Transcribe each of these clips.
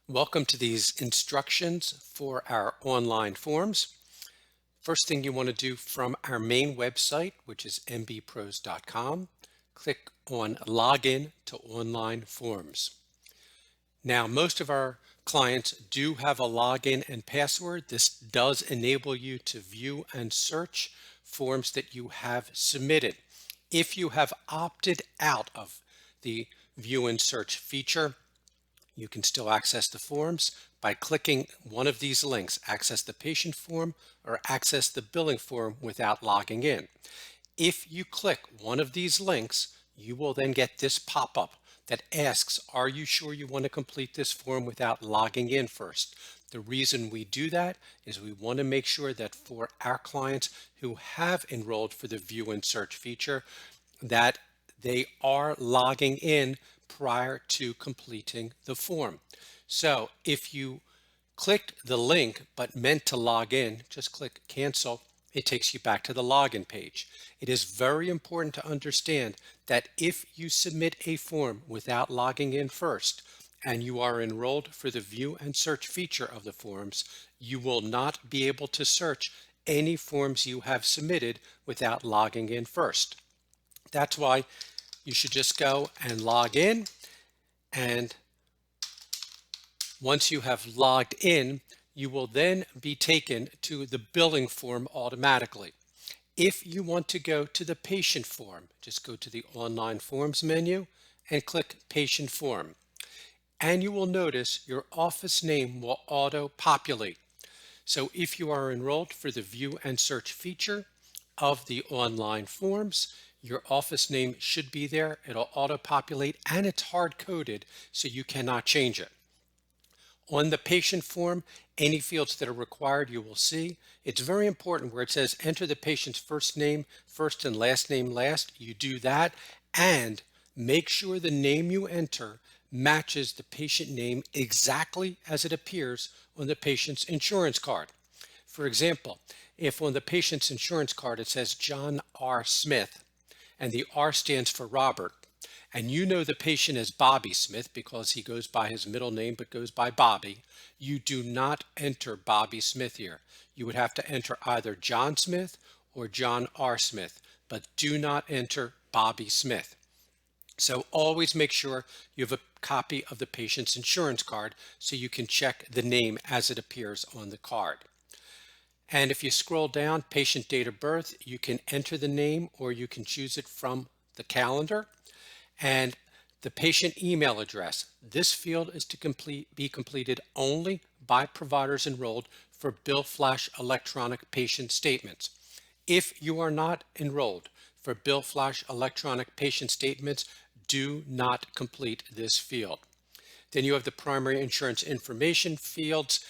Welcome to these instructions for our online forms. First thing you want to do from our main website, which is mbpros.com, click on Login to Online Forms. Now, most of our clients do have a login and password. This does enable you to view and search forms that you have submitted. If you have opted out of the view and search feature, you can still access the forms by clicking one of these links, access the patient form or access the billing form without logging in. If you click one of these links, you will then get this pop-up that asks, are you sure you want to complete this form without logging in first? The reason we do that is we want to make sure that for our clients who have enrolled for the view and search feature, that they are logging in prior to completing the form. So if you clicked the link but meant to log in, just click cancel. It takes you back to the login page. It is very important to understand that if you submit a form without logging in first and you are enrolled for the view and search feature of the forms, you will not be able to search any forms you have submitted without logging in first. That's why you should just go and log in, and once you have logged in, you will then be taken to the billing form automatically. If you want to go to the patient form, just go to the online forms menu and click patient form. And you will notice your office name will auto-populate. So if you are enrolled for the view and search feature of the online forms, your office name should be there. It'll auto-populate and it's hard-coded, so you cannot change it. On the patient form, any fields that are required you will see. It's very important where it says enter the patient's first name first and last name last. You do that and make sure the name you enter matches the patient name exactly as it appears on the patient's insurance card. For example, if on the patient's insurance card it says John R. Smith and the R stands for Robert, and you know the patient as Bobby Smith because he goes by his middle name but goes by Bobby, you do not enter Bobby Smith here. You would have to enter either John Smith or John R. Smith, but do not enter Bobby Smith. So always make sure you have a copy of the patient's insurance card so you can check the name as it appears on the card. And if you scroll down, patient date of birth, you can enter the name or you can choose it from the calendar. And the patient email address. This field is to be completed only by providers enrolled for Bill Flash electronic patient statements. If you are not enrolled for Bill Flash electronic patient statements, do not complete this field. Then you have the primary insurance information fields.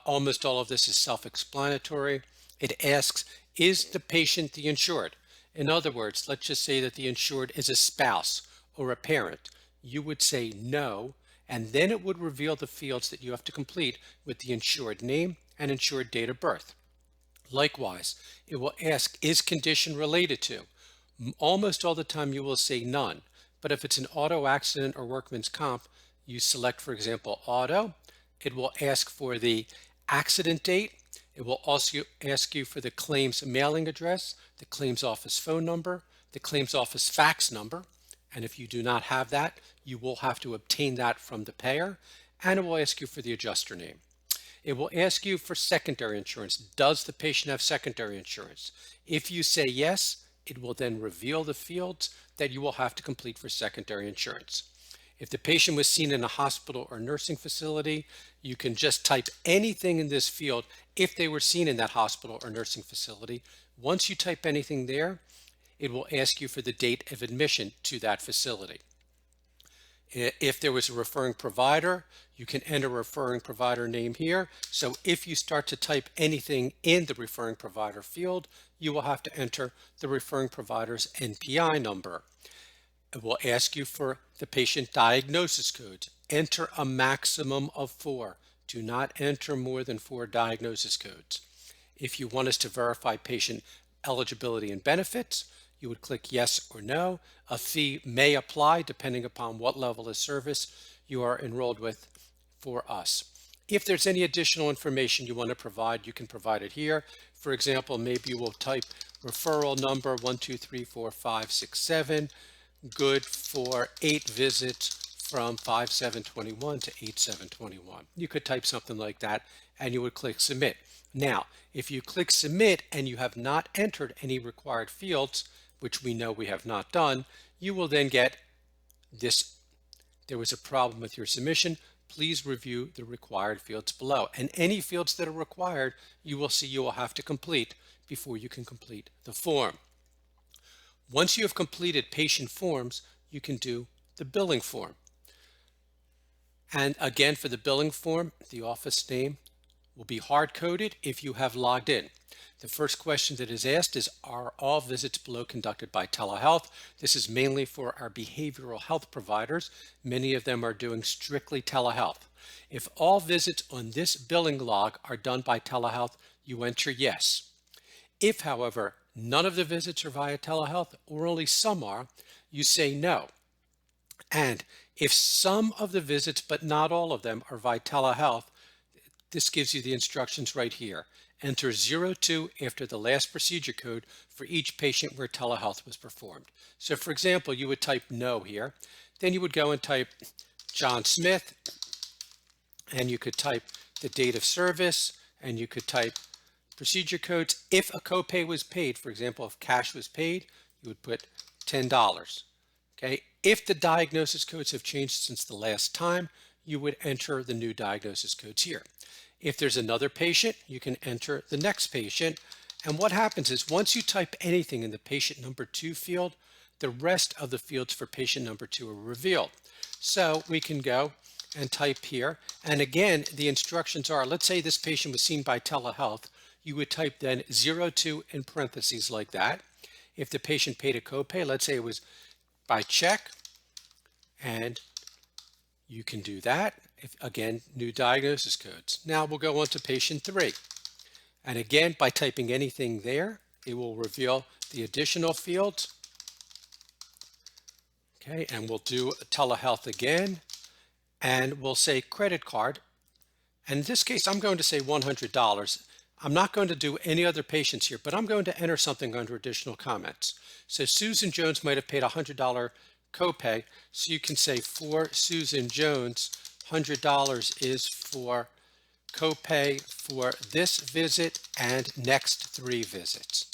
Almost all of this is self-explanatory. It asks, is the patient the insured? In other words, let's just say that the insured is a spouse or a parent. You would say no, and then it would reveal the fields that you have to complete with the insured name and insured date of birth. Likewise, it will ask, is condition related to? Almost all the time you will say none, but if it's an auto accident or workman's comp, you select, for example, auto. It will ask for the accident date. It will also ask you for the claims mailing address, the claims office phone number, the claims office fax number. And if you do not have that, you will have to obtain that from the payer, and it will ask you for the adjuster name. It will ask you for secondary insurance. Does the patient have secondary insurance? If you say yes, it will then reveal the fields that you will have to complete for secondary insurance. If the patient was seen in a hospital or nursing facility, you can just type anything in this field if they were seen in that hospital or nursing facility. Once you type anything there, it will ask you for the date of admission to that facility. If there was a referring provider, you can enter a referring provider name here. So if you start to type anything in the referring provider field, you will have to enter the referring provider's NPI number. It will ask you for the patient diagnosis codes. Enter a maximum of 4. Do not enter more than 4 diagnosis codes. If you want us to verify patient eligibility and benefits, you would click yes or no. A fee may apply depending upon what level of service you are enrolled with for us. If there's any additional information you want to provide, you can provide it here. For example, maybe you will type referral number 1234567, good for 8 visits from 5/7/21 to 8/7/21. You could type something like that and you would click submit. Now, if you click submit and you have not entered any required fields, which we know we have not done, you will then get this: there was a problem with your submission. Please review the required fields below. And any fields that are required, you will see you will have to complete before you can complete the form. Once you have completed patient forms, you can do the billing form. And again, for the billing form, the office name will be hard-coded if you have logged in. The first question that is asked is, are all visits below conducted by telehealth? This is mainly for our behavioral health providers. Many of them are doing strictly telehealth. If all visits on this billing log are done by telehealth, you enter yes. If, however, none of the visits are via telehealth or only some are, you say no. And if some of the visits, but not all of them, are via telehealth, this gives you the instructions right here. Enter 02 after the last procedure code for each patient where telehealth was performed. So for example, you would type no here. Then you would go and type John Smith, and you could type the date of service, and you could type procedure codes. If a copay was paid, for example, if cash was paid, you would put $10. Okay. If the diagnosis codes have changed since the last time, you would enter the new diagnosis codes here. If there's another patient, you can enter the next patient. And what happens is once you type anything in the patient number 2 field, the rest of the fields for patient number 2 are revealed. So we can go and type here. And again, the instructions are, let's say this patient was seen by telehealth, you would type then 02 in parentheses like that. If the patient paid a copay, let's say it was by check, and you can do that. If, again, new diagnosis codes. Now we'll go on to patient 3. And again, by typing anything there, it will reveal the additional fields. Okay, and we'll do telehealth again, and we'll say credit card. And in this case, I'm going to say $100. I'm not going to do any other patients here, but I'm going to enter something under additional comments. So Susan Jones might have paid a $100 copay. So you can say for Susan Jones, $100 is for copay for this visit and next 3 visits.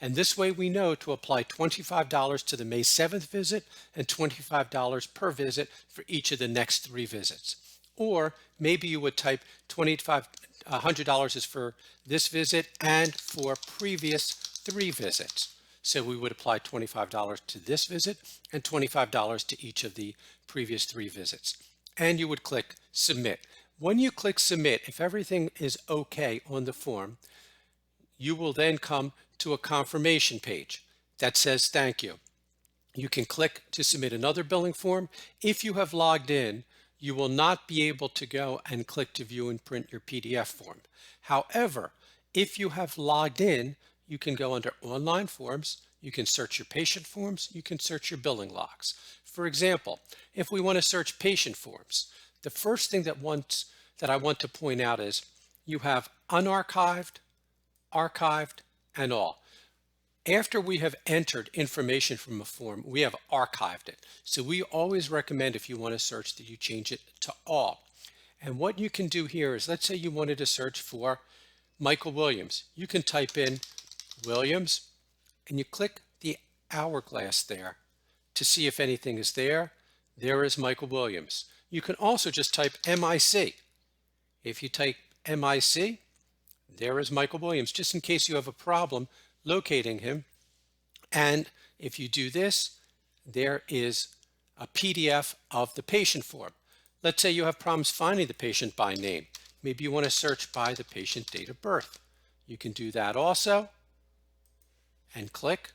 And this way we know to apply $25 to the May 7th visit and $25 per visit for each of the next 3 visits. Or maybe you would type $100 is for this visit and for previous 3 visits. So we would apply $25 to this visit and $25 to each of the previous 3 visits. And you would click submit. When you click submit, if everything is okay on the form, you will then come to a confirmation page that says thank you. You can click to submit another billing form. If you have logged in, you will not be able to go and click to view and print your PDF form. However, if you have logged in, you can go under online forms, you can search your patient forms, you can search your billing logs. For example, if we want to search patient forms, the first thing that I want to point out is you have unarchived, archived, and all. After we have entered information from a form, we have archived it. So we always recommend, if you want to search, that you change it to all. And what you can do here is, let's say you wanted to search for Michael Williams. You can type in Williams and you click the hourglass there to see if anything is there. There is Michael Williams. You can also just type MIC. If you type MIC, there is Michael Williams, just in case you have a problem locating him. And if you do this, there is a PDF of the patient form. Let's say you have problems finding the patient by name. Maybe you want to search by the patient date of birth. You can do that also and click.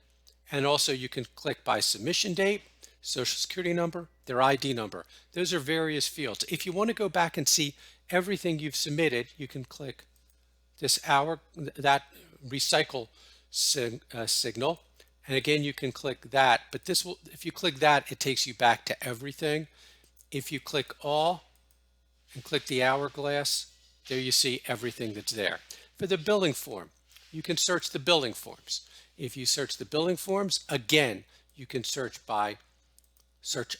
And also you can click by submission date, social security number, their ID number. Those are various fields. If you want to go back and see everything you've submitted, you can click that recycle signal. And again, you can click that, but if you click that, it takes you back to everything. If you click all and click the hourglass, there you see everything that's there. For the billing form, you can search the billing forms. If you search the billing forms, again, you can search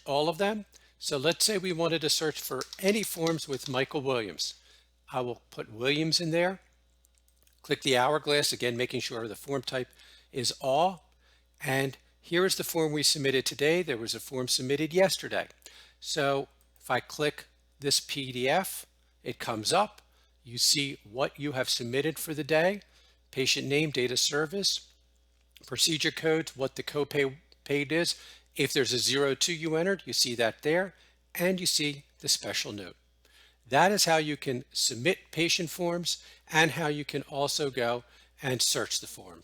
all of them. So let's say we wanted to search for any forms with Michael Williams. I will put Williams in there, click the hourglass, again, making sure the form type is all. And here is the form we submitted today. There was a form submitted yesterday. So if I click this PDF, it comes up. You see what you have submitted for the day, patient name, date of service, procedure codes, what the copay paid is. If there's a 02 you entered, you see that there, and you see the special note. That is how you can submit patient forms and how you can also go and search the form.